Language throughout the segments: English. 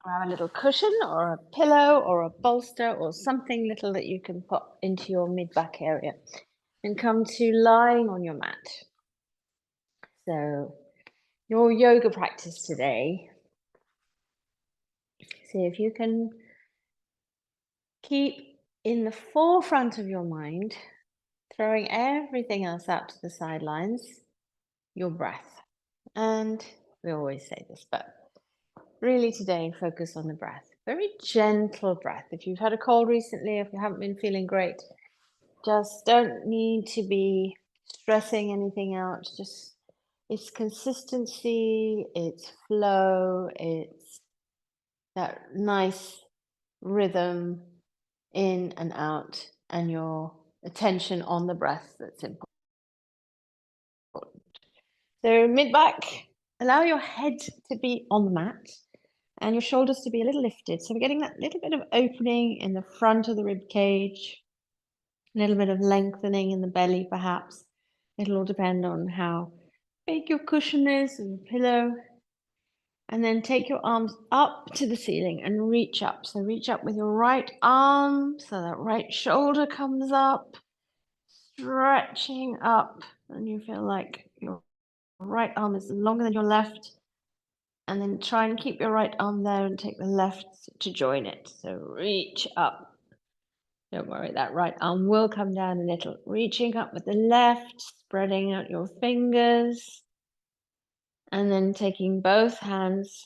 Grab a little cushion or a pillow or a bolster or something little that you can put into your mid-back area and come to lying on your mat. So your yoga practice today, see if you can keep in the forefront of your mind, throwing everything else out to the sidelines, your breath. And we always say this, but really today, focus on the breath. Very gentle breath. If you've had a cold recently, if you haven't been feeling great, just don't need to be stressing anything out. Just it's consistency, it's flow, it's that nice rhythm in and out, and your attention on the breath that's important. So mid back, allow your head to be on the mat and your shoulders to be a little lifted. So we're getting that little bit of opening in the front of the rib cage, a little bit of lengthening in the belly, perhaps. It'll all depend on how big your cushion is and the pillow. And then take your arms up to the ceiling and reach up. So reach up with your right arm so that right shoulder comes up, stretching up, and you feel like your right arm is longer than your left. And then try and keep your right arm there and take the left to join it. So reach up. Don't worry, that right arm will come down a little. Reaching up with the left, spreading out your fingers. And then taking both hands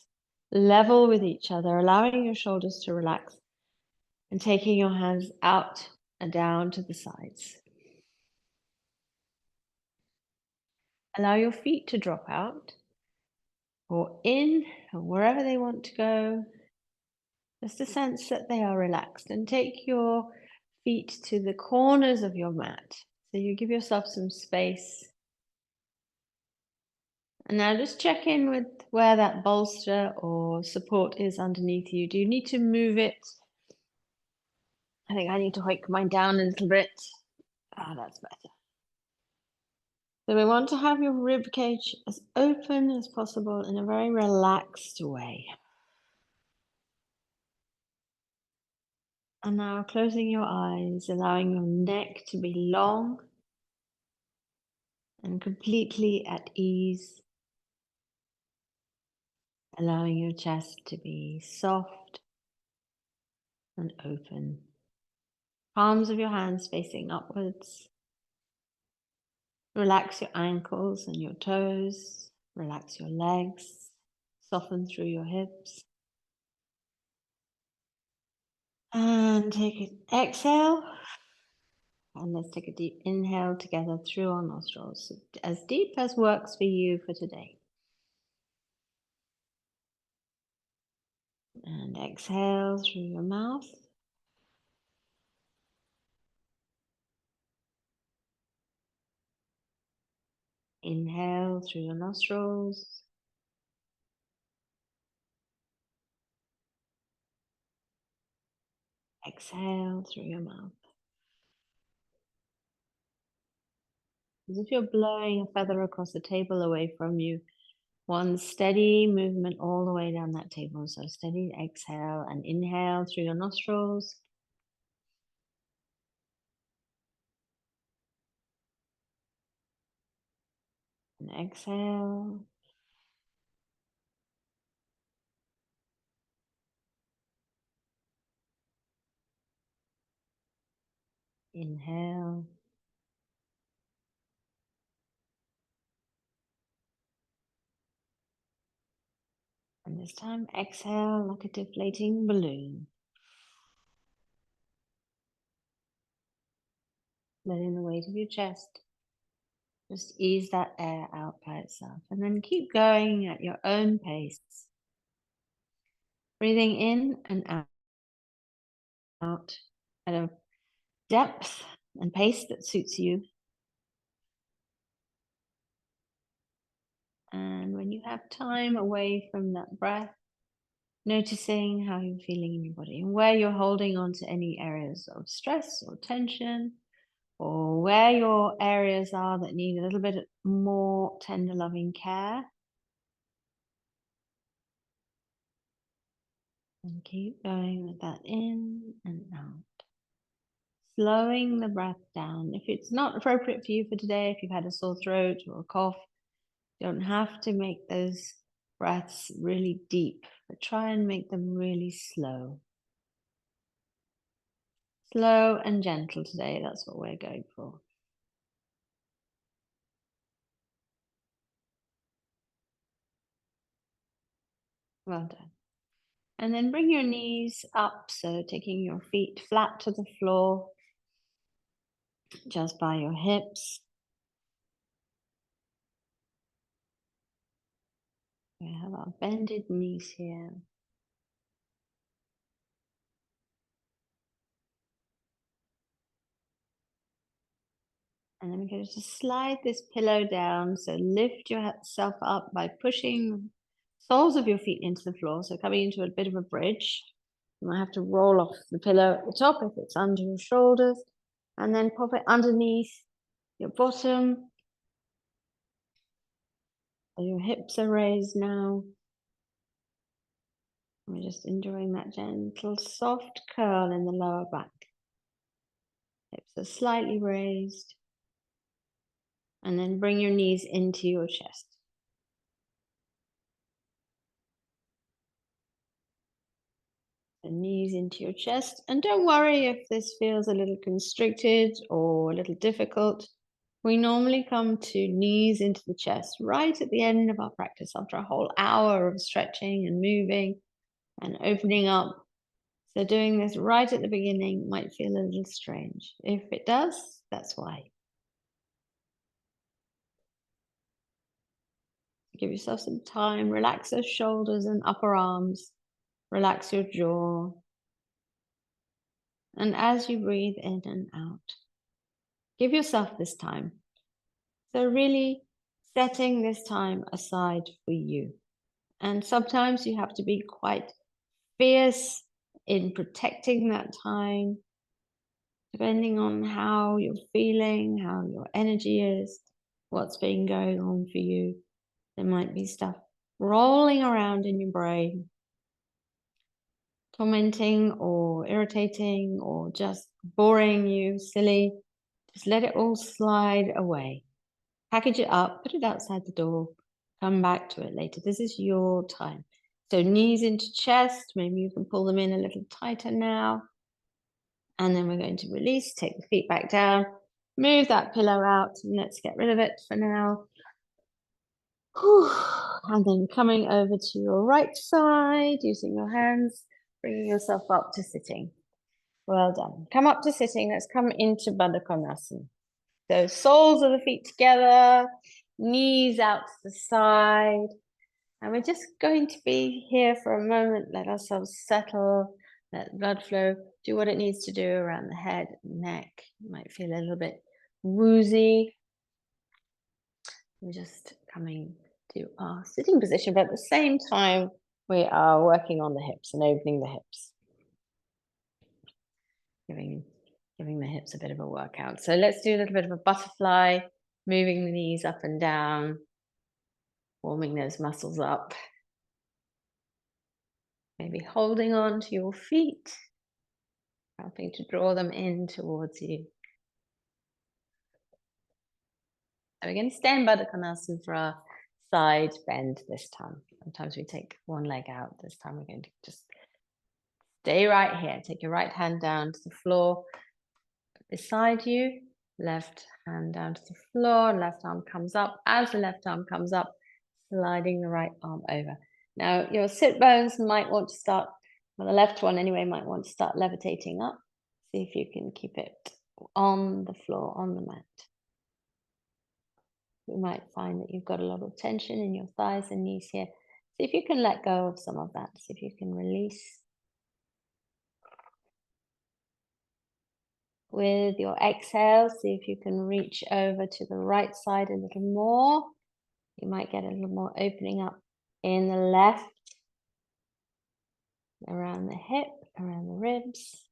level with each other, allowing your shoulders to relax. And taking your hands out and down to the sides. Allow your feet to drop out or in or wherever they want to go. Just a sense that they are relaxed, and take your feet to the corners of your mat. So you give yourself some space. And now just check in with where that bolster or support is underneath you. Do you need to move it? I think I need to hike mine down a little bit. That's better. So we want to have your rib cage as open as possible in a very relaxed way. And now closing your eyes, allowing your neck to be long and completely at ease. Allowing your chest to be soft and open. Palms of your hands facing upwards. Relax your ankles and your toes. Relax your legs. Soften through your hips. And take an exhale. And let's take a deep inhale together through our nostrils, as deep as works for you for today. And exhale through your mouth. Inhale through your nostrils. Exhale through your mouth. As if you're blowing a feather across the table away from you. One steady movement all the way down that table. So steady exhale and inhale through your nostrils. And exhale. Inhale. And this time exhale like a deflating balloon. Letting the weight of your chest just ease that air out by itself. And then keep going at your own pace. Breathing in and out at a depth and pace that suits you. And when you have time away from that breath, noticing how you're feeling in your body and where you're holding on to any areas of stress or tension, or where your areas are that need a little bit more tender, loving care. And keep going with that in and out. Slowing the breath down. If it's not appropriate for you for today, if you've had a sore throat or a cough, you don't have to make those breaths really deep, but try and make them really slow. Slow and gentle today, that's what we're going for. Well done. And then bring your knees up, so taking your feet flat to the floor, just by your hips. We have our bended knees here. And then we're going to slide this pillow down. So lift yourself up by pushing soles of your feet into the floor. So coming into a bit of a bridge. You might have to roll off the pillow at the top if it's under your shoulders. And then pop it underneath your bottom. So your hips are raised now. We're just enjoying that gentle, soft curl in the lower back. Hips are slightly raised. And then bring your knees into your chest. The knees into your chest. And don't worry if this feels a little constricted or a little difficult. We normally come to knees into the chest right at the end of our practice after a whole hour of stretching and moving and opening up. So doing this right at the beginning might feel a little strange. If it does, that's why. Give yourself some time, relax those shoulders and upper arms, relax your jaw. And as you breathe in and out, give yourself this time. So really setting this time aside for you. And sometimes you have to be quite fierce in protecting that time, depending on how you're feeling, how your energy is, what's been going on for you. There might be stuff rolling around in your brain, tormenting or irritating or just boring you, silly. Just let it all slide away. Package it up, put it outside the door, come back to it later. This is your time. So knees into chest, maybe you can pull them in a little tighter now. And then we're going to release, take the feet back down, move that pillow out, and let's get rid of it for now. And then coming over to your right side, using your hands, bringing yourself up to sitting. Well done. Come up to sitting. Let's come into Baddha Konasana. So soles of the feet together, knees out to the side. And we're just going to be here for a moment, let ourselves settle, let blood flow do what it needs to do around the head and neck. You might feel a little bit woozy. We're just coming to our sitting position, but at the same time, we are working on the hips and opening the hips. Giving the hips a bit of a workout. So let's do a little bit of a butterfly, moving the knees up and down, warming those muscles up. Maybe holding on to your feet, helping to draw them in towards you. So we're going to stay in Baddha Konasana for our side bend this time. Sometimes we take one leg out. This time we're going to just stay right here. Take your right hand down to the floor beside you. Left hand down to the floor. Left arm comes up. As the left arm comes up, sliding the right arm over. Now your sit bones might want to start, well, the left one anyway, might want to start levitating up. See if you can keep it on the floor, on the mat. You might find that you've got a lot of tension in your thighs and knees here. See if you can let go of some of that. See if you can release. With your exhale, see if you can reach over to the right side a little more. You might get a little more opening up in the left, around the hip, around the ribs.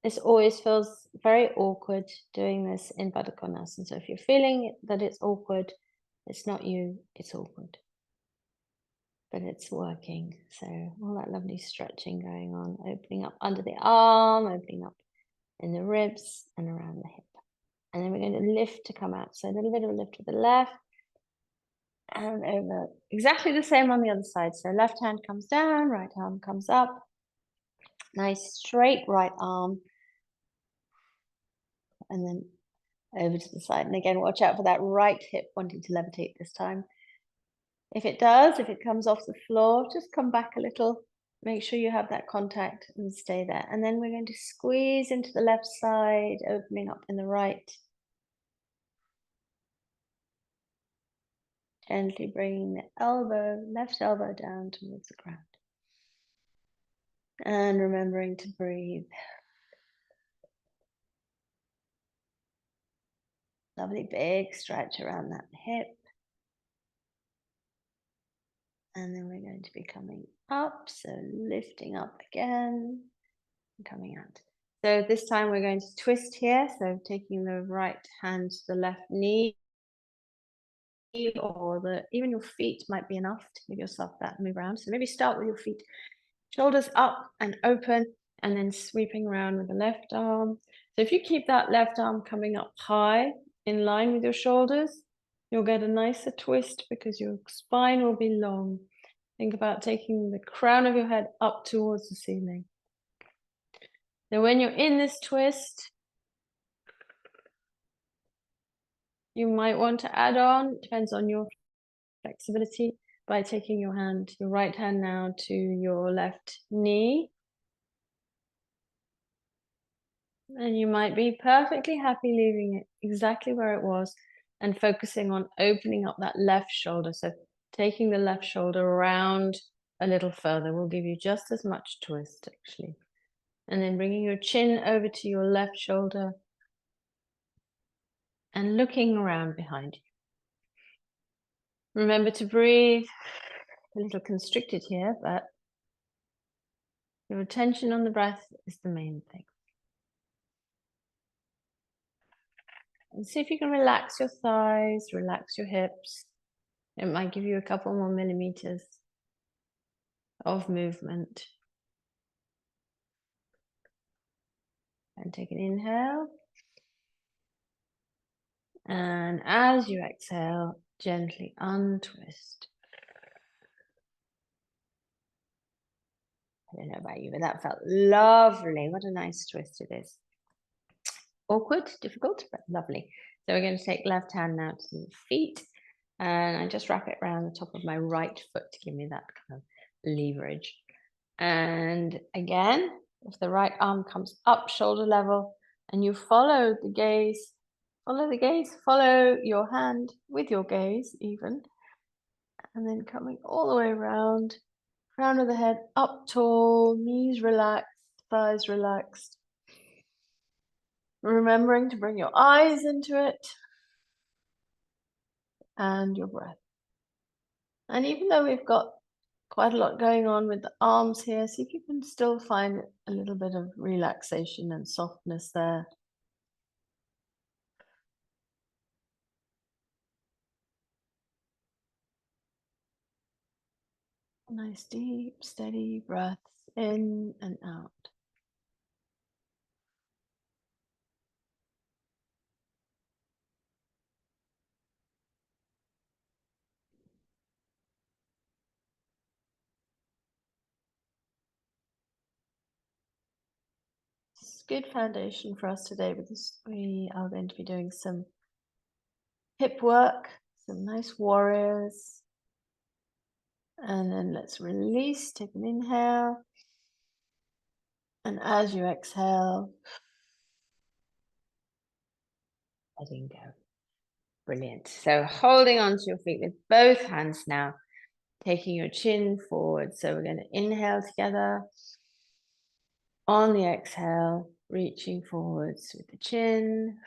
This always feels very awkward doing this in Baddha Konasana. So if you're feeling that it's awkward, it's not you, it's awkward. but it's working. So all that lovely stretching going on, opening up under the arm, opening up in the ribs and around the hip. And then we're going to lift to come out. So a little bit of a lift with the left and over. Exactly the same on the other side. So left hand comes down, right arm comes up. Nice straight right arm. And then over to the side. And again, watch out for that right hip wanting to levitate this time. If it does, if it comes off the floor, just come back a little. Make sure you have that contact and stay there. And then we're going to squeeze into the left side, opening up in the right. Gently bringing the elbow, left elbow down towards the ground. And remembering to breathe. Lovely big stretch around that hip. And then we're going to be coming up, so lifting up again, and coming out. So this time we're going to twist here, so taking the right hand to the left knee, or even your feet might be enough to give yourself that move around. So maybe start with your feet, shoulders up and open, and then sweeping around with the left arm. So if you keep that left arm coming up high, in line with your shoulders, you'll get a nicer twist because your spine will be long. Think about taking the crown of your head up towards the ceiling. Now, when you're in this twist, you might want to add on, depends on your flexibility, by taking your right hand now to your left knee. And you might be perfectly happy leaving it exactly where it was and focusing on opening up that left shoulder. So taking the left shoulder around a little further will give you just as much twist, actually. And then bringing your chin over to your left shoulder and looking around behind you. Remember to breathe. A little constricted here, but your attention on the breath is the main thing. And see if you can relax your thighs, relax your hips. It might give you a couple more millimeters of movement. And take an inhale. And as you exhale, gently untwist. I don't know about you, but that felt lovely. What a nice twist it is. Awkward, difficult, but lovely. So we're going to take left hand now to the feet. And I just wrap it around the top of my right foot to give me that kind of leverage. And again, if the right arm comes up shoulder level and you follow the gaze, follow your hand with your gaze even. And then coming all the way around, crown of the head up tall, knees relaxed, thighs relaxed. Remembering to bring your eyes into it and your breath. And even though we've got quite a lot going on with the arms here, see if you can still find a little bit of relaxation and softness there. Nice deep, steady breaths in and out. It's good foundation for us today because we are going to be doing some hip work, some nice warriors. And then let's release, take an inhale. And as you exhale, letting go. Brilliant. So holding onto your feet with both hands now, taking your chin forward. So we're going to inhale together. On the exhale, reaching forwards with the chin.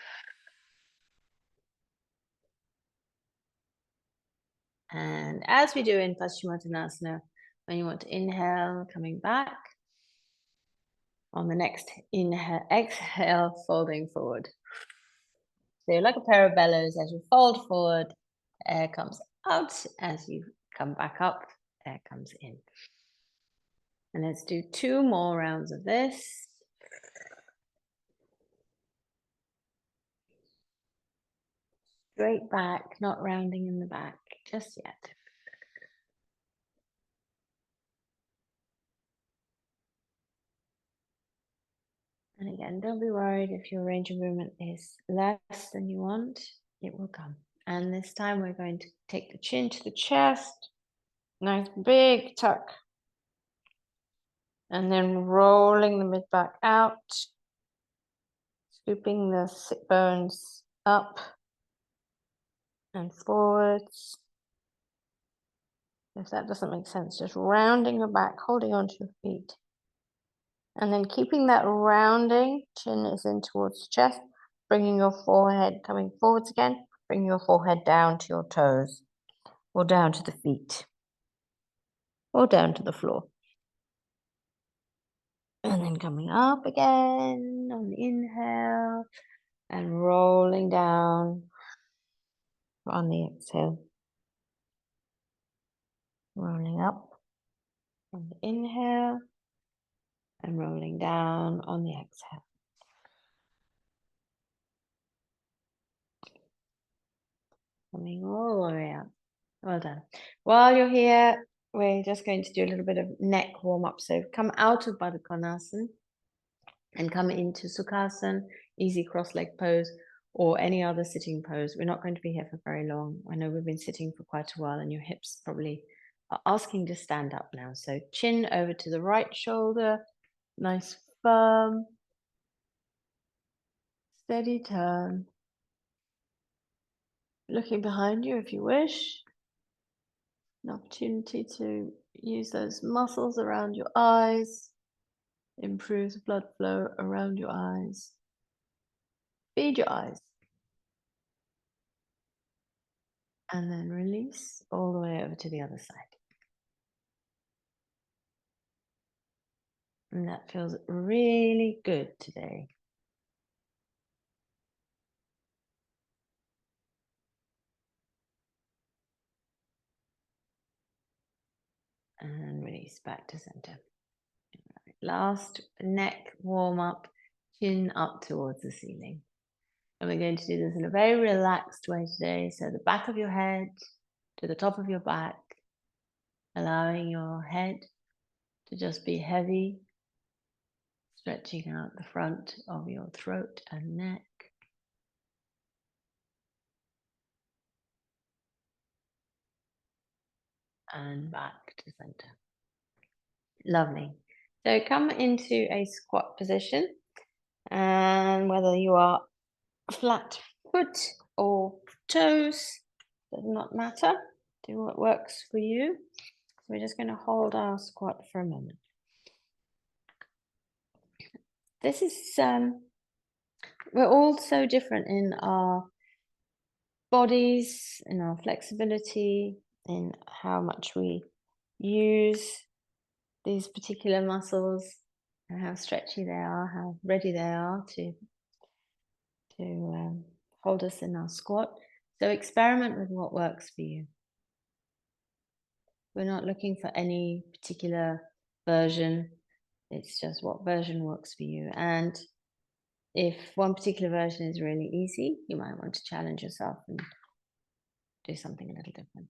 And as we do in Paschimottanasana, when you want to inhale, coming back. On the next inhale, exhale, folding forward. So you're like a pair of bellows as you fold forward, air comes out as you come back up, air comes in. And let's do 2 more rounds of this. Straight back, not rounding in the back just yet. And again, don't be worried if your range of movement is less than you want, it will come. And this time we're going to take the chin to the chest, nice big tuck. And then rolling the mid back out, scooping the sit bones up and forwards. If that doesn't make sense, just rounding your back, holding onto your feet. And then keeping that rounding, chin is in towards the chest, bringing your forehead coming forwards again, bring your forehead down to your toes, or down to the feet, or down to the floor. And then coming up again on the inhale, and rolling down on the exhale. Rolling up on the inhale, and rolling down on the exhale. Coming all the way up. Well done. While you're here, we're just going to do a little bit of neck warm-up. So come out of Baddha Konasana and come into Sukhasana, easy cross-leg pose, or any other sitting pose. We're not going to be here for very long. I know we've been sitting for quite a while and your hips probably are asking to stand up now. So chin over to the right shoulder, nice firm, steady turn. Looking behind you if you wish. An opportunity to use those muscles around your eyes, improve the blood flow around your eyes. Feed your eyes. And then release all the way over to the other side. And that feels really good today. And release back to center. Last neck warm up, chin up towards the ceiling. And we're going to do this in a very relaxed way today. So the back of your head to the top of your back, allowing your head to just be heavy, stretching out the front of your throat and neck. And back to center. Lovely. So come into a squat position, and whether you are flat foot or toes, does not matter. Do what works for you. So we're just going to hold our squat for a moment. This is, we're all so different in our bodies, in our flexibility, in how much we use these particular muscles, and how stretchy they are, how ready they are to hold us in our squat. So experiment with what works for you. We're not looking for any particular version. It's just what version works for you. And if one particular version is really easy, you might want to challenge yourself and do something a little different.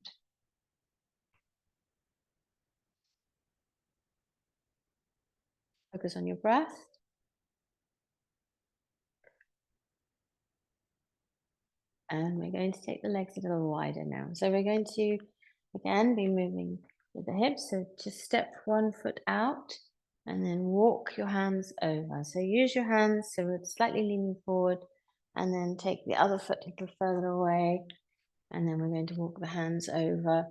Focus on your breath. And we're going to take the legs a little wider now. So we're going to, again, be moving with the hips. So just step one foot out and then walk your hands over. So use your hands so it's slightly leaning forward, and then take the other foot a little further away. And then we're going to walk the hands over.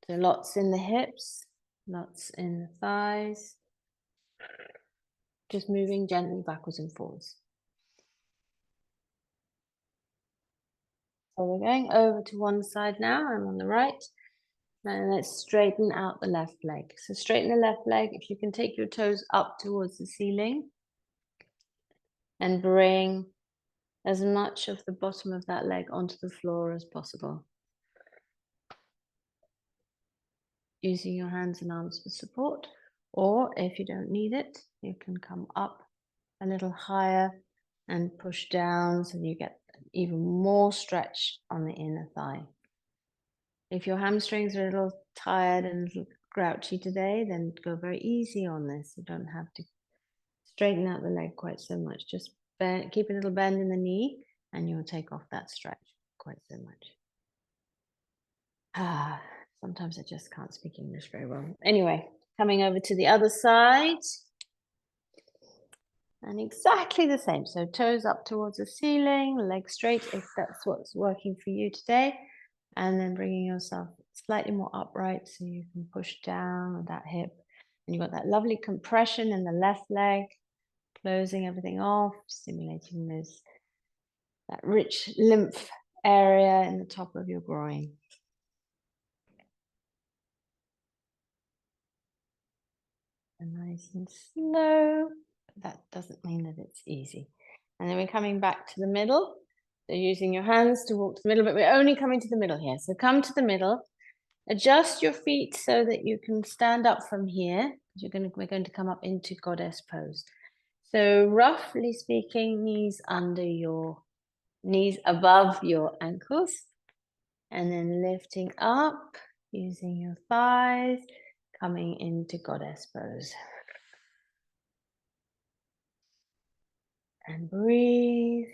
So lots in the hips, lots in the thighs. Just moving gently backwards and forwards. So we're going over to one side now. I'm on the right. And let's straighten out the left leg. So straighten the left leg. If you can take your toes up towards the ceiling and bring as much of the bottom of that leg onto the floor as possible. using your hands and arms for support, or if you don't need it, you can come up a little higher and push down so you get even more stretch on the inner thigh. If your hamstrings are a little tired and a little grouchy today, then go very easy on this. You don't have to straighten out the leg quite so much. Just keep a little bend in the knee and you'll take off that stretch quite so much. Sometimes I just can't speak English very well. Anyway, coming over to the other side. And exactly the same. So toes up towards the ceiling, legs straight if that's what's working for you today. And then bringing yourself slightly more upright so you can push down on that hip. And you've got that lovely compression in the left leg, closing everything off, stimulating that rich lymph area in the top of your groin. And nice and slow. That doesn't mean that it's easy. And then we're coming back to the middle. So using your hands to walk to the middle, but we're only coming to the middle here. So come to the middle, adjust your feet so that you can stand up from here. We're going to come up into goddess pose. So roughly speaking, knees above your ankles, and then lifting up using your thighs, coming into goddess pose. And breathe,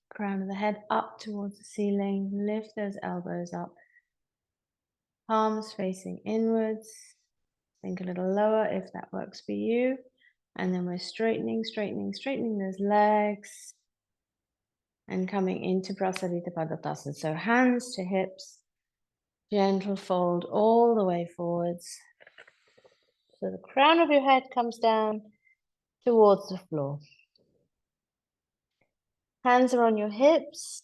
crown of the head up towards the ceiling, lift those elbows up, palms facing inwards, sink a little lower if that works for you. And then we're straightening those legs and coming into Prasarita Padottanasana. So hands to hips, gentle fold all the way forwards. So the crown of your head comes down towards the floor. Hands are on your hips,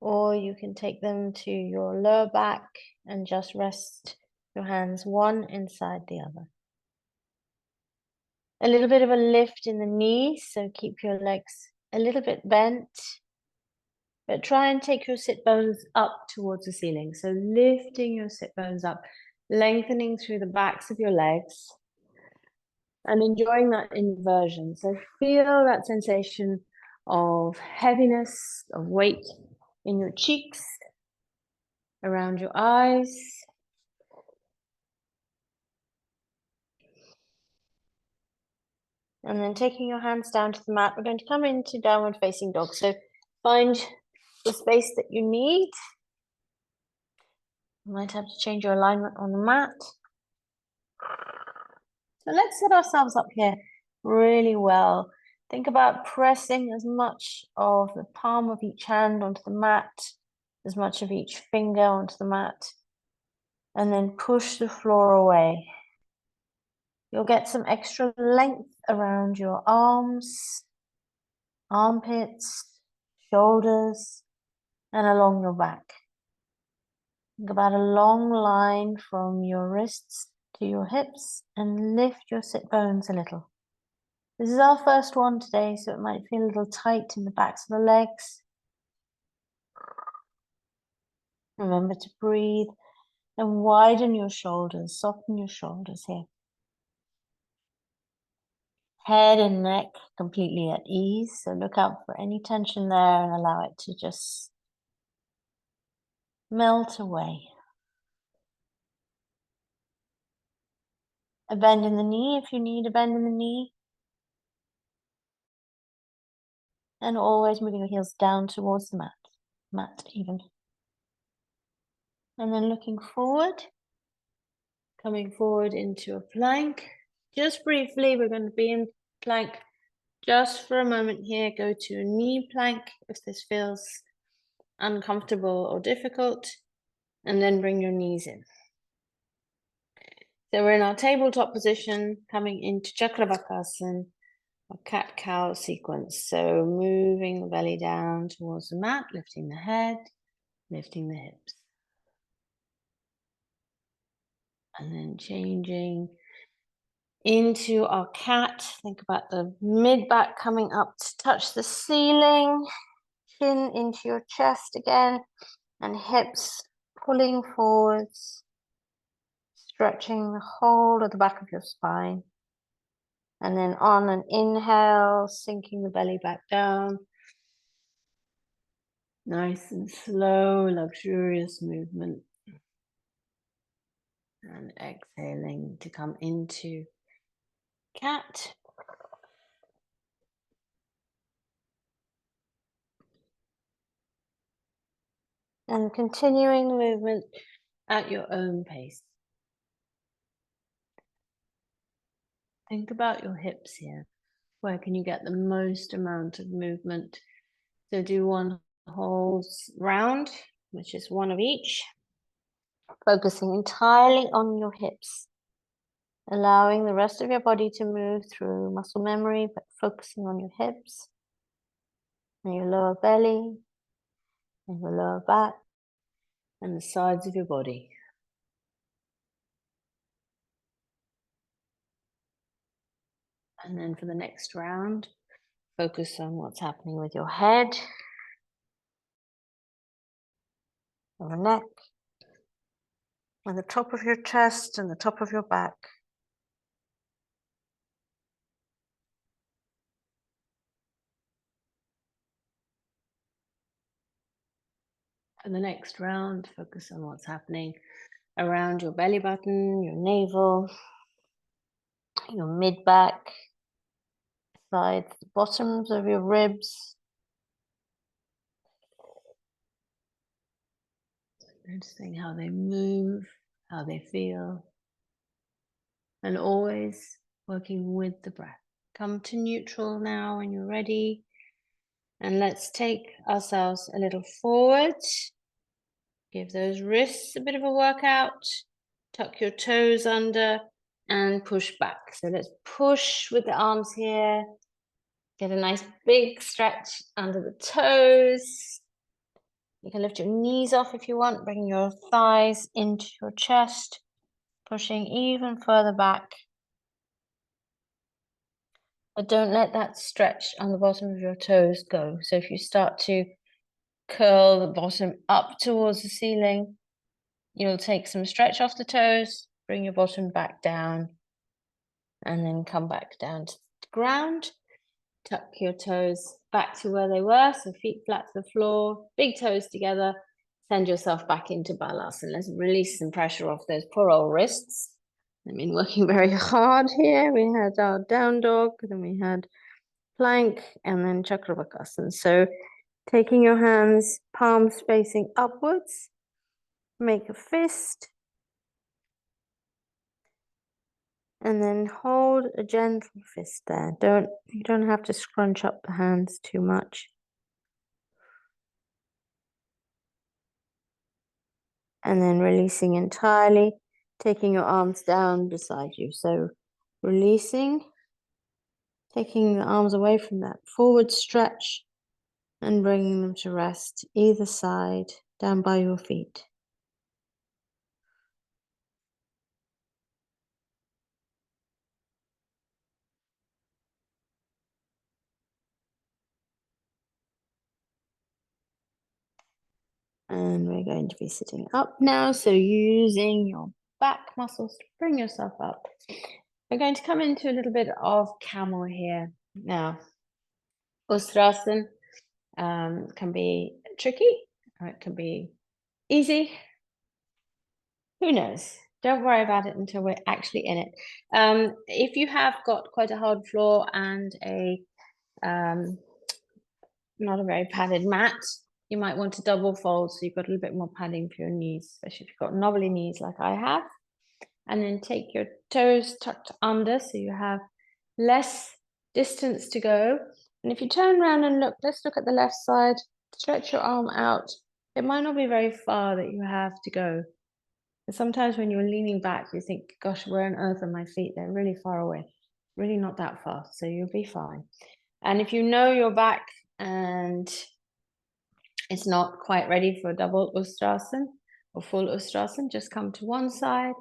or you can take them to your lower back and just rest your hands one inside the other. A little bit of a lift in the knees, so keep your legs a little bit bent, but try and take your sit bones up towards the ceiling. So lifting your sit bones up, lengthening through the backs of your legs, and enjoying that inversion. So feel that sensation of heaviness, of weight in your cheeks, around your eyes. And then taking your hands down to the mat, we're going to come into downward facing dog. So find the space that you need. You might have to change your alignment on the mat. So let's set ourselves up here really well. Think about pressing as much of the palm of each hand onto the mat, as much of each finger onto the mat, and then push the floor away. You'll get some extra length around your arms, armpits, shoulders, and along your back. Think about a long line from your wrists to your hips and lift your sit bones a little. This is our first one today, so it might feel a little tight in the backs of the legs. Remember to breathe and widen your shoulders, soften your shoulders here. Head and neck completely at ease, so look out for any tension there and allow it to just melt away. A bend in the knee if you need a bend in the knee. And always moving your heels down towards the mat even. And then looking forward, coming forward into a plank. Just briefly, we're going to be in plank just for a moment here. Go to a knee plank if this feels uncomfortable or difficult, and then bring your knees in. So we're in our tabletop position, coming into Chakrabakasana, a cat-cow sequence. So moving the belly down towards the mat, lifting the head, lifting the hips. And then changing into our cat. Think about the mid-back coming up to touch the ceiling, chin into your chest again, and hips pulling forwards stretching the whole of the back of your spine. And then on an inhale, sinking the belly back down. Nice and slow, luxurious movement. And exhaling to come into cat. And continuing the movement at your own pace. Think about your hips here. Where can you get the most amount of movement? So do one whole round, which is one of each, focusing entirely on your hips, allowing the rest of your body to move through muscle memory, but focusing on your hips and your lower belly and your lower back and the sides of your body. And then for the next round, focus on what's happening with your head, your neck, and the top of your chest and the top of your back. For the next round, focus on what's happening around your belly button, your navel, your mid-back, sides, the bottoms of your ribs. Noticing how they move, how they feel, and always working with the breath. Come to neutral now when you're ready, and let's take ourselves a little forward. Give those wrists a bit of a workout. Tuck your toes under and push back. So let's push with the arms here. Get a nice big stretch under the toes. You can lift your knees off if you want, bring your thighs into your chest, pushing even further back. But don't let that stretch on the bottom of your toes go. So if you start to curl the bottom up towards the ceiling, you'll take some stretch off the toes, bring your bottom back down, and then come back down to the ground. Tuck your toes back to where they were, so feet flat to the floor, big toes together. Send yourself back into balasana. Let's release some pressure off those poor old wrists. I've been working very hard here. We had our down dog, then we had plank, and then Chakravakasana. So taking your hands, palms facing upwards, make a fist, and then hold a gentle fist there. You don't have to scrunch up the hands too much. And then releasing entirely, taking your arms down beside you. So releasing, taking the arms away from that forward stretch and bringing them to rest either side down by your feet. And we're going to be sitting up now. So using your back muscles to bring yourself up. We're going to come into a little bit of camel here. Now, Ustrasana can be tricky, or it can be easy. Who knows? Don't worry about it until we're actually in it. If you have got quite a hard floor and a not a very padded mat, you might want to double fold so you've got a little bit more padding for your knees, especially if you've got knobbly knees like I have. And then take your toes tucked under so you have less distance to go. And if you turn around and look, let's look at the left side, stretch your arm out. It might not be very far that you have to go. But sometimes when you're leaning back, you think, gosh, where on earth are my feet? They're really far away. Really not that far, so you'll be fine. And if you know you're back and it's not quite ready for double Ustrasana or full Ustrasana, just come to one side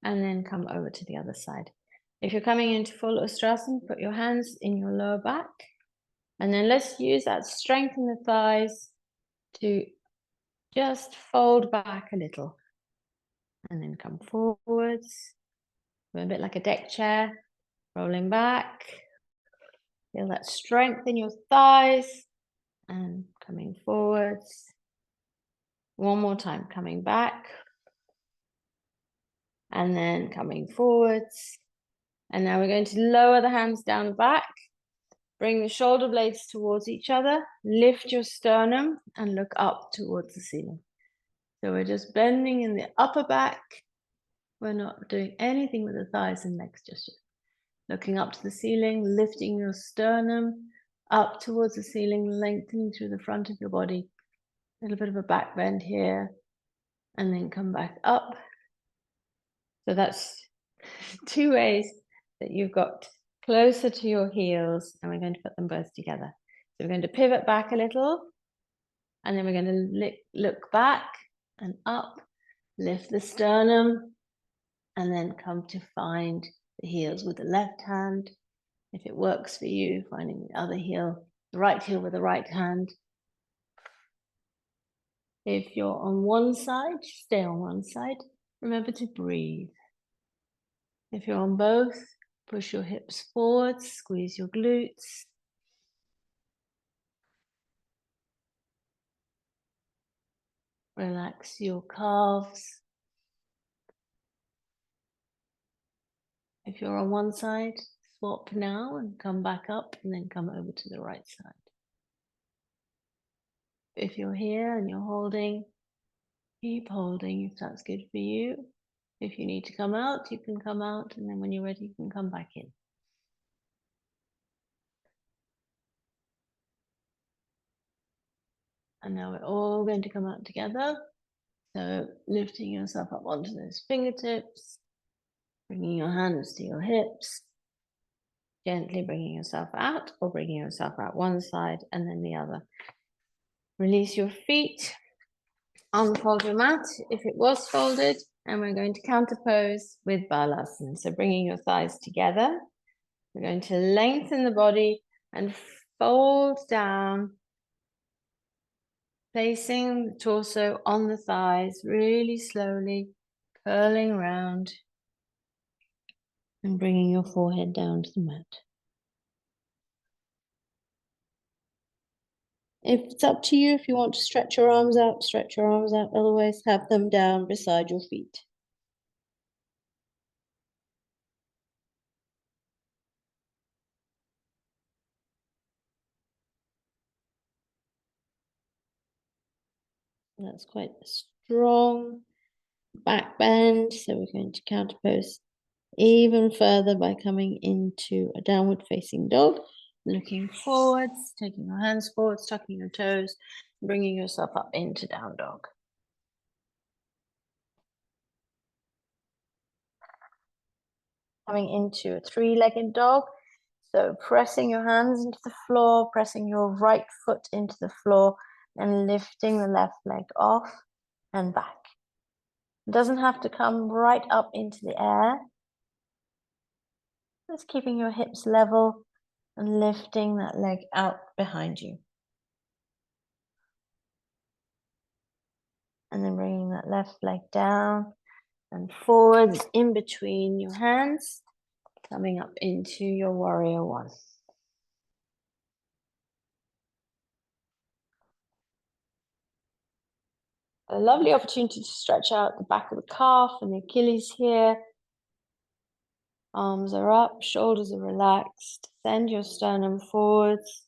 and then come over to the other side. If you're coming into full Ustrasana, put your hands in your lower back. And then let's use that strength in the thighs to just fold back a little. and then come forwards. A bit like a deck chair, rolling back. Feel that strength in your thighs and coming forwards. One more time, coming back and then coming forwards. And now we're going to lower the hands down back. Bring the shoulder blades towards each other. Lift your sternum and look up towards the ceiling. So we're just bending in the upper back. We're not doing anything with the thighs and legs just yet. Looking up to the ceiling, lifting your sternum up towards the ceiling, lengthening through the front of your body. A little bit of a back bend here, and then come back up. So that's 2 ways that you've got closer to your heels, and we're going to put them both together. So we're going to pivot back a little, and then we're going to look back and up, lift the sternum, and then come to find the heels with the left hand. If it works for you, finding the other heel, the right heel with the right hand. If you're on one side, stay on one side. Remember to breathe. If you're on both, push your hips forward, squeeze your glutes. Relax your calves. If you're on one side, swap now and come back up and then come over to the right side. If you're here and you're holding, keep holding if that's good for you. If you need to come out, you can come out, and then when you're ready, you can come back in. And now we're all going to come out together. So lifting yourself up onto those fingertips, bringing your hands to your hips, gently bringing yourself out or bringing yourself out one side and then the other. Release your feet, unfold your mat if it was folded, and we're going to counter pose with Balasana. So bringing your thighs together, we're going to lengthen the body and fold down, placing the torso on the thighs, really slowly curling round and bringing your forehead down to the mat. If it's up to you, if you want to stretch your arms out, stretch your arms out. Otherwise, have them down beside your feet. That's quite a strong back bend. So we're going to counter pose even further by coming into a downward facing dog, looking forwards, taking your hands forwards, tucking your toes, bringing yourself up into down dog. Coming into a three-legged dog. So pressing your hands into the floor, pressing your right foot into the floor, and lifting the left leg off and back. It doesn't have to come right up into the air. Just keeping your hips level and lifting that leg out behind you. And then bringing that left leg down and forwards in between your hands, coming up into your warrior one. A lovely opportunity to stretch out the back of the calf and the Achilles here. Arms are up, shoulders are relaxed. Send your sternum forwards.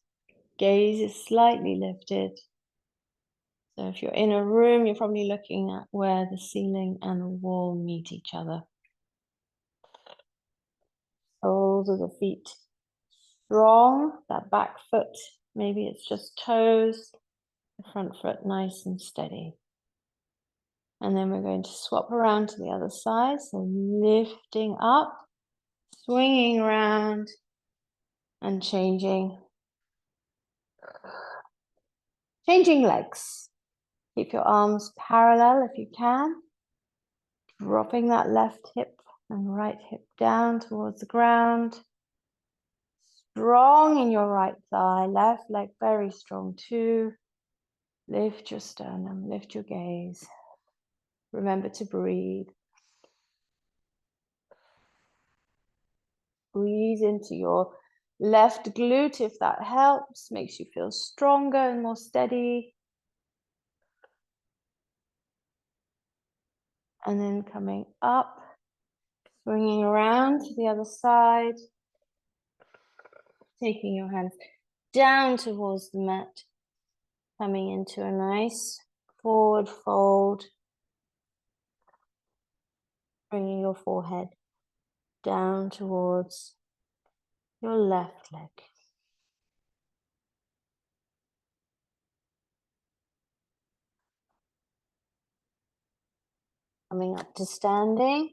Gaze is slightly lifted. So if you're in a room, you're probably looking at where the ceiling and the wall meet each other. Soles of the feet strong, that back foot, maybe it's just toes, the front foot nice and steady. And then we're going to swap around to the other side. So lifting up, swinging around and changing legs. Keep your arms parallel if you can. Dropping that left hip and right hip down towards the ground. Strong in your right thigh, left leg very strong too. Lift your sternum, lift your gaze. Remember to breathe. Breathe into your left glute if that helps, makes you feel stronger and more steady. And then coming up, bringing around to the other side, taking your hands down towards the mat, coming into a nice forward fold, bringing your forehead down towards your left leg. Coming up to standing,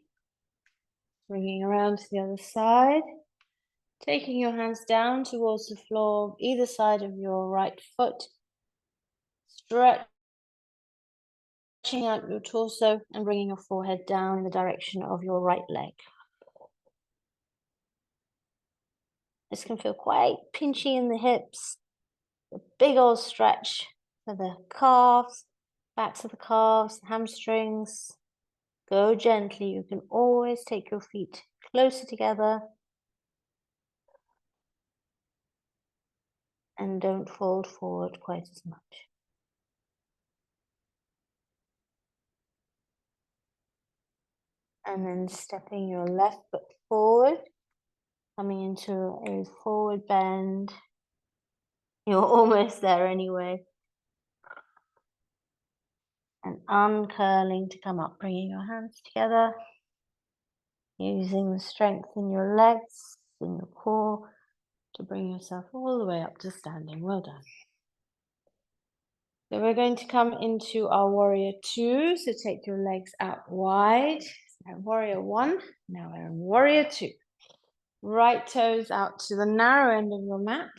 bringing around to the other side, taking your hands down towards the floor, either side of your right foot, stretching out your torso and bringing your forehead down in the direction of your right leg. This can feel quite pinchy in the hips, a big old stretch for the calves, backs of the calves, hamstrings. Go gently. You can always take your feet closer together and don't fold forward quite as much. And then stepping your left foot forward, coming into a forward bend. You're almost there anyway. And uncurling to come up, bringing your hands together, using the strength in your legs, in your core, to bring yourself all the way up to standing. Well done. So we're going to come into our warrior two. So take your legs out wide. So warrior one. Now we're in warrior two. Right toes out to the narrow end of your mat.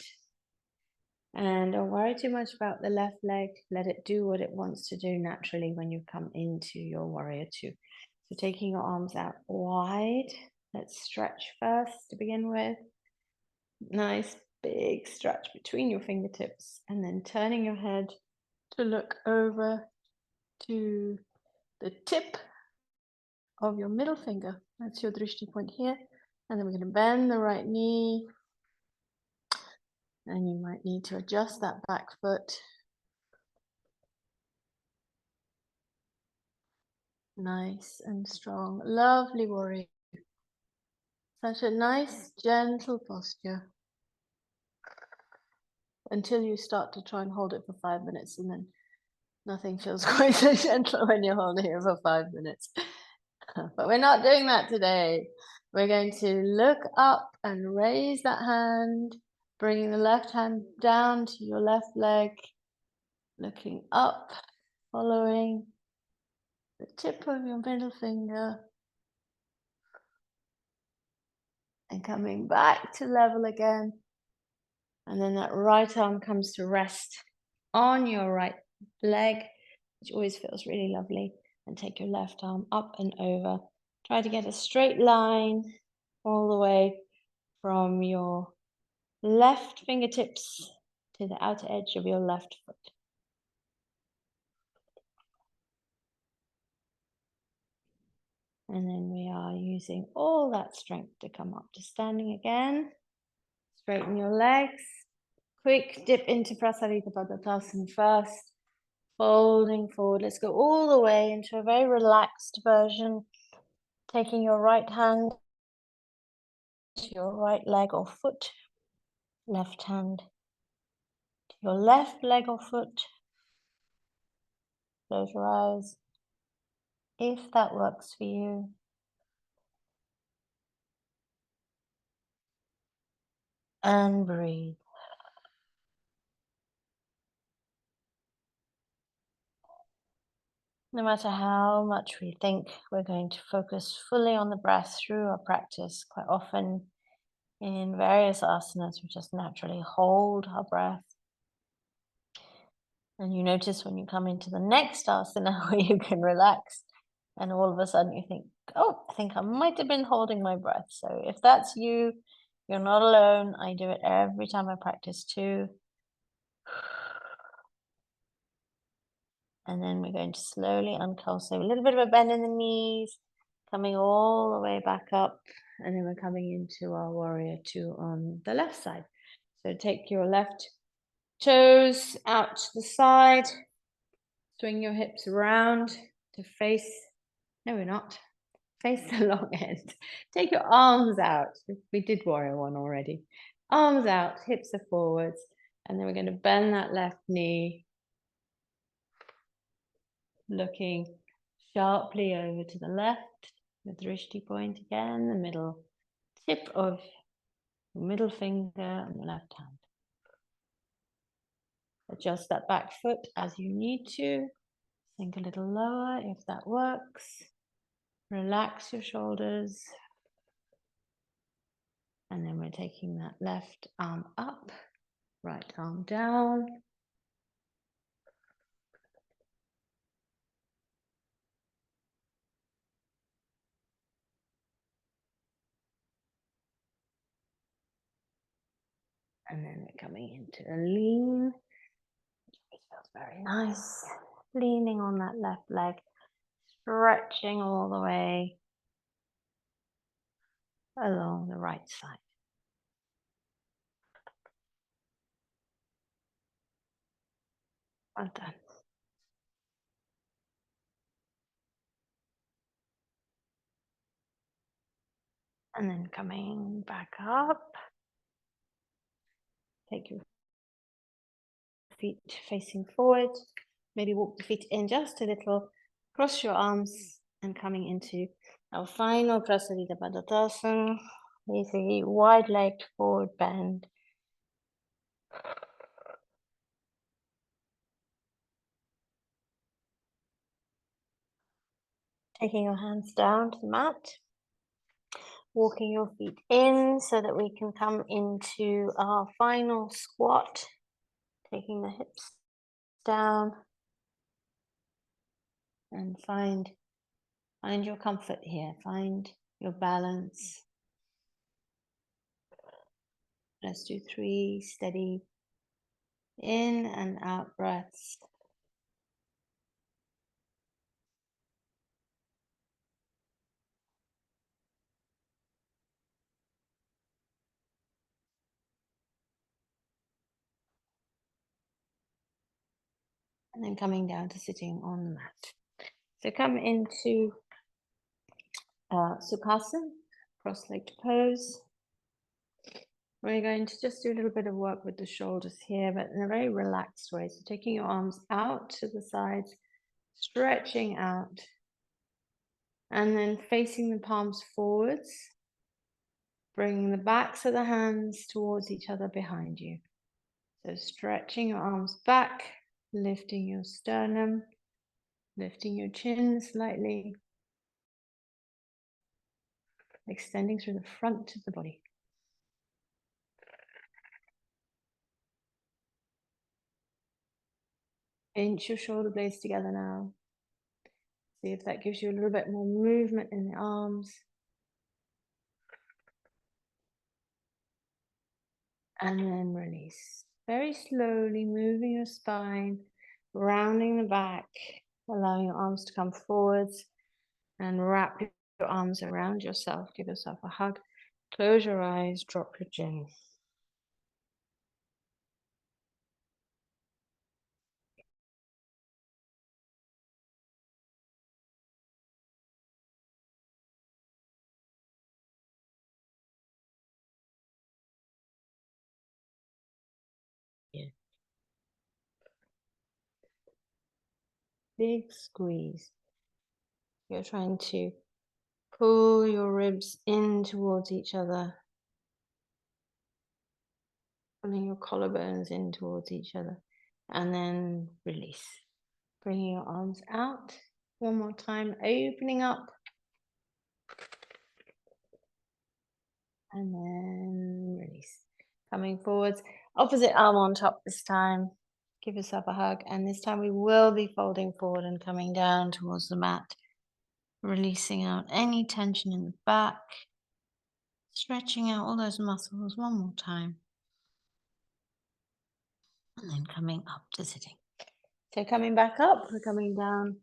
And don't worry too much about the left leg. Let it do what it wants to do naturally when you come into your warrior two. So taking your arms out wide. Let's stretch first to begin with. Nice big stretch between your fingertips, and then turning your head to look over to the tip of your middle finger. That's your drishti point here. And then we're going to bend the right knee. And you might need to adjust that back foot. Nice and strong. Lovely warrior. Such a nice, gentle posture. Until you start to try and hold it for 5 minutes, and then nothing feels quite so gentle when you're holding it for 5 minutes. But we're not doing that today. We're going to look up and raise that hand, bringing the left hand down to your left leg, looking up, following the tip of your middle finger, and coming back to level again. And then that right arm comes to rest on your right leg, which always feels really lovely. And take your left arm up and over. Try to get a straight line all the way from your left fingertips to the outer edge of your left foot. And then we are using all that strength to come up to standing again. Straighten your legs. Quick dip into Prasarita Padottanasana first. Folding forward. Let's go all the way into a very relaxed version. Taking your right hand to your right leg or foot. Left hand to your left leg or foot. Close your eyes if that works for you. And breathe. No matter how much we think we're going to focus fully on the breath through our practice, quite often in various asanas, we just naturally hold our breath. And you notice when you come into the next asana where you can relax, and all of a sudden you think, oh, I think I might have been holding my breath. So if that's you, you're not alone. I do it every time I practice too. And then we're going to slowly uncurl. So a little bit of a bend in the knees, coming all the way back up. and then we're coming into our warrior two on the left side. So take your left toes out to the side, swing your hips around to face, no we're not, face the long end. Take your arms out. We did warrior one already. Arms out, hips are forwards, and then we're going to bend that left knee, looking sharply over to the left, the drishti point again, the middle tip of the middle finger on the left hand. Adjust that back foot as you need to. Sink a little lower if that works. Relax your shoulders. And then we're taking that left arm up, right arm down. And then we're coming into a lean. It feels very nice. Leaning on that left leg, stretching all the way along the right side. Well done. And then coming back up. Take your feet facing forward. Maybe walk the feet in just a little. Cross your arms and coming into our final Prasarita Padottanasana. Easy, wide leg forward bend. Taking your hands down to the mat. Walking your feet in so that we can come into our final squat. Taking the hips down. And find your comfort here. Find your balance. Let's do 3 steady in and out breaths. And then coming down to sitting on the mat. So come into Sukhasana, cross-legged pose. We're going to just do a little bit of work with the shoulders here, but in a very relaxed way. So taking your arms out to the sides, stretching out, and then facing the palms forwards, bringing the backs of the hands towards each other behind you. So stretching your arms back, lifting your sternum, lifting your chin slightly, extending through the front of the body. Inch your shoulder blades together now. See if that gives you a little bit more movement in the arms. And then release. Very slowly moving your spine, rounding the back, allowing your arms to come forwards and wrap your arms around yourself. Give yourself a hug. Close your eyes, drop your chin. Yeah. Big squeeze. You're trying to pull your ribs in towards each other. Pulling your collarbones in towards each other. And then release. Bringing your arms out. One more time, opening up. And then release. Coming forwards. Opposite arm on top this time. Give yourself a hug. And this time we will be folding forward and coming down towards the mat. Releasing out any tension in the back. Stretching out all those muscles one more time. And then coming up to sitting. So coming back up, we're coming down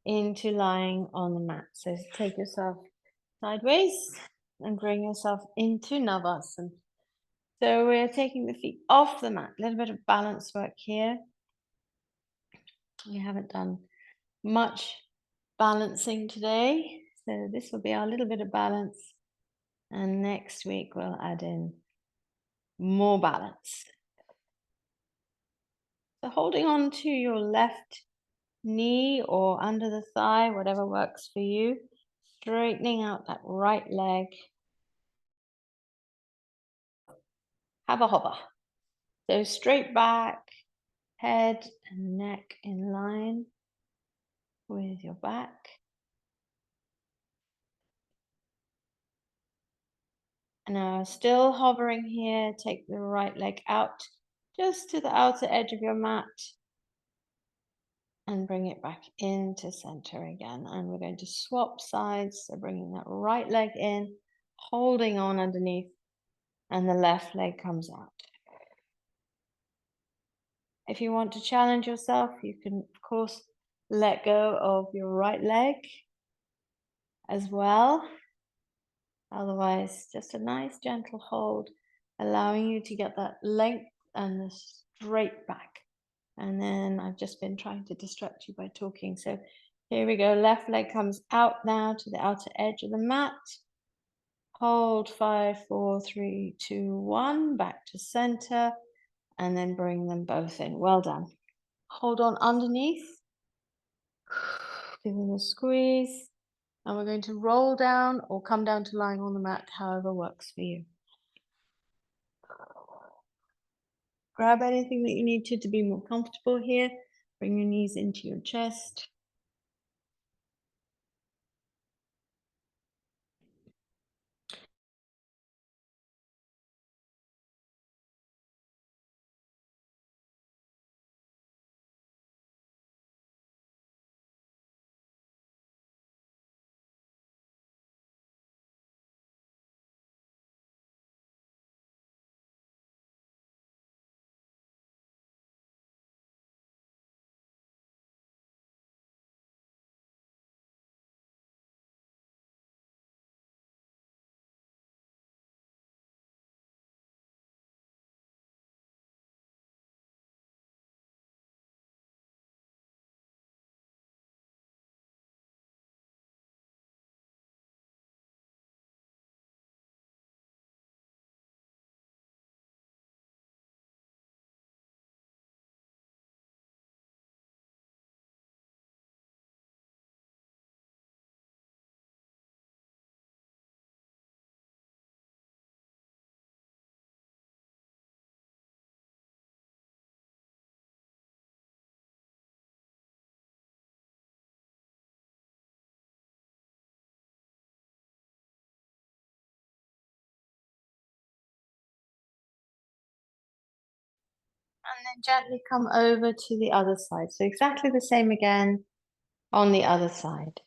into lying on the mat. So take yourself sideways. and bring yourself into Navasana. So we're taking the feet off the mat, a little bit of balance work here. We haven't done much balancing today, so this will be our little bit of balance. And next week we'll add in more balance. So holding on to your left knee or under the thigh, whatever works for you, straightening out that right leg. Have a hover. So straight back, head and neck in line with your back. And now still hovering here, take the right leg out just to the outer edge of your mat and bring it back into center again. And we're going to swap sides. So bringing that right leg in, holding on underneath, and the left leg comes out. If you want to challenge yourself, you can, of course, let go of your right leg as well. Otherwise, just a nice gentle hold, allowing you to get that length and the straight back. And then I've just been trying to distract you by talking. So here we go. Left leg comes out now to the outer edge of the mat. Hold 5, 4, 3, 2, 1, back to center, and then bring them both in. Well done. Hold on underneath. Give them a squeeze. And we're going to roll down or come down to lying on the mat, however works for you. Grab anything that you need to be more comfortable here. Bring your knees into your chest. And then gently come over to the other side. So exactly the same again on the other side.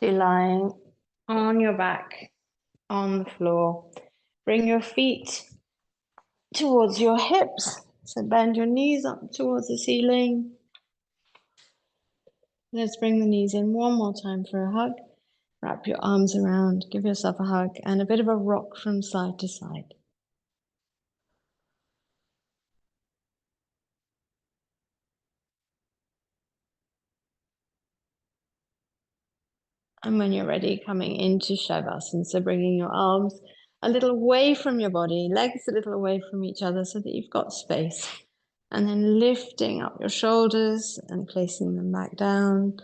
To lying on your back on the floor. Bring your feet towards your hips. So bend your knees up towards the ceiling. Let's bring the knees in one more time for a hug. Wrap your arms around, give yourself a hug, and a bit of a rock from side to side. And when you're ready, coming into Shavasana, so bringing your arms a little away from your body, legs a little away from each other so that you've got space. And then lifting up your shoulders and placing them back down,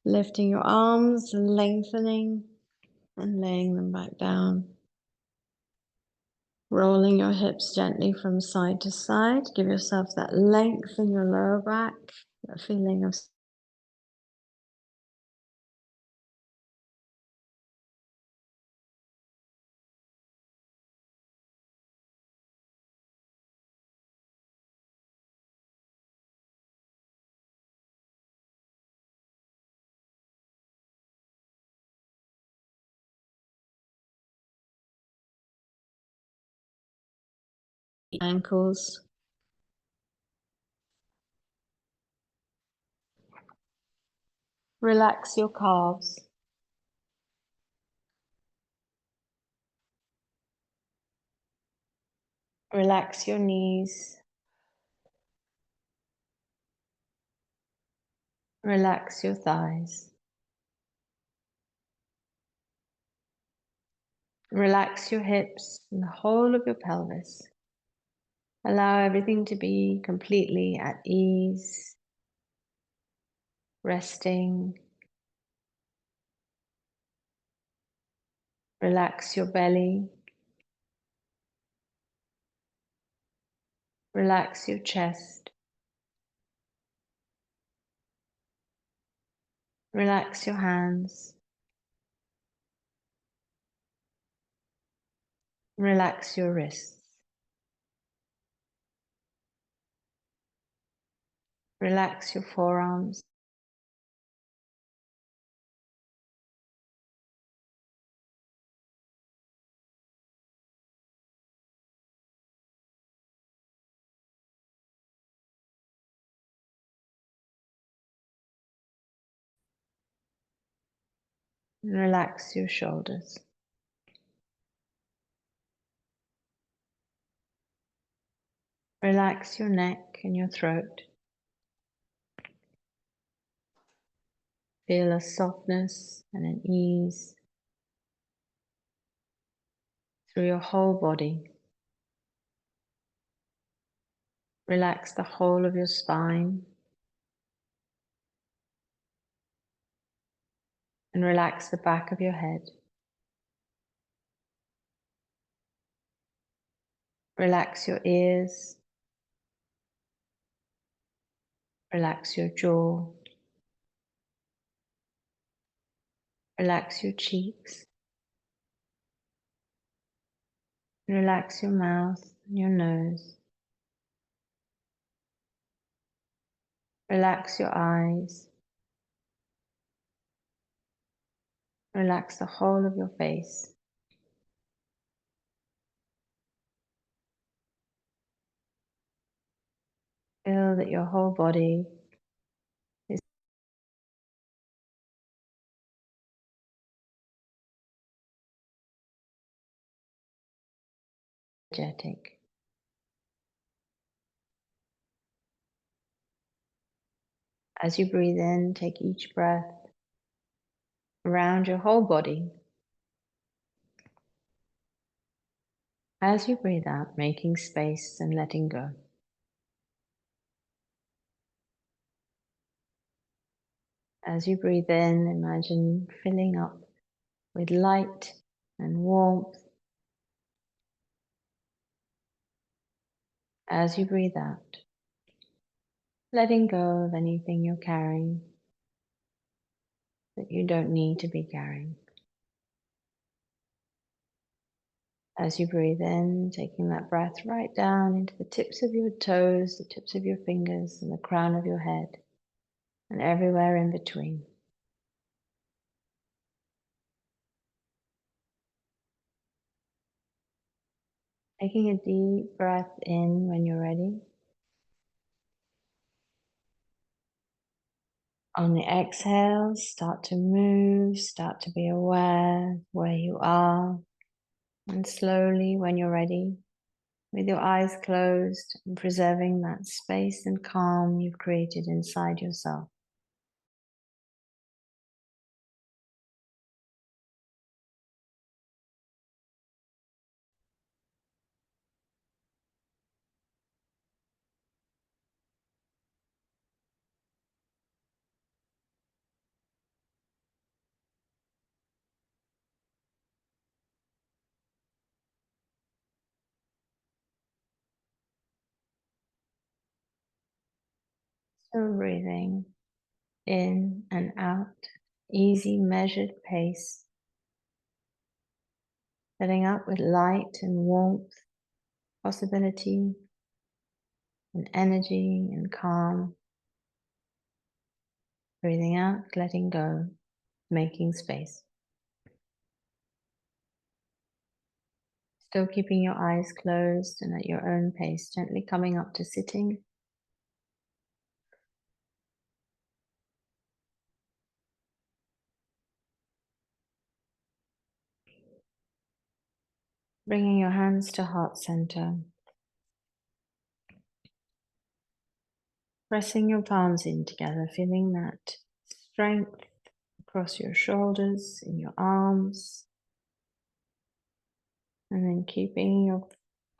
lifting your arms, lengthening and laying them back down. Rolling your hips gently from side to side. Give yourself that length in your lower back. That feeling of ankles. Relax your calves. Relax your knees. Relax your thighs. Relax your hips and the whole of your pelvis. Allow everything to be completely at ease, resting. Relax your belly. Relax your chest. Relax your hands. Relax your wrists. Relax your forearms. And relax your shoulders. Relax your neck and your throat. Feel a softness and an ease through your whole body. Relax the whole of your spine and relax the back of your head. Relax your ears. Relax your jaw. Relax your cheeks. Relax your mouth and your nose. Relax your eyes. Relax the whole of your face. Feel that your whole body is energetic. As you breathe in, take each breath around your whole body. As you breathe out, making space and letting go. As you breathe in, imagine filling up with light and warmth. As you breathe out, letting go of anything you're carrying that you don't need to be carrying. As you breathe in, taking that breath right down into the tips of your toes, the tips of your fingers, and the crown of your head, and everywhere in between. Taking a deep breath in when you're ready. On the exhale, start to move, start to be aware where you are, and slowly, when you're ready, with your eyes closed and preserving that space and calm you've created inside yourself. Still breathing in and out, easy measured pace, filling up with light and warmth, possibility and energy and calm. Breathing out, letting go, making space. Still keeping your eyes closed and at your own pace, gently coming up to sitting. Bringing your hands to heart center. Pressing your palms in together, feeling that strength across your shoulders, in your arms. And then keeping your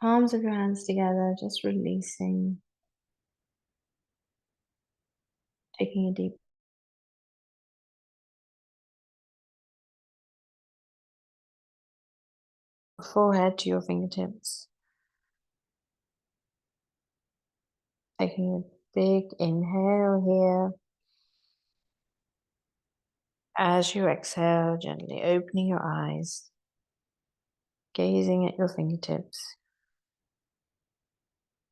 palms of your hands together, just releasing. Taking a deep forehead to your fingertips. Taking a big inhale here. As you exhale, gently opening your eyes, gazing at your fingertips.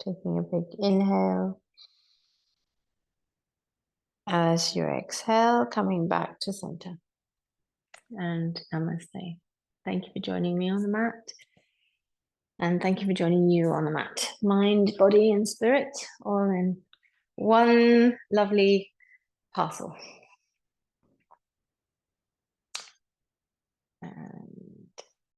Taking a big inhale. As you exhale, coming back to center. And namaste. Thank you for joining me on the mat. And thank you for joining you on the mat. Mind, body, and spirit, all in one lovely parcel.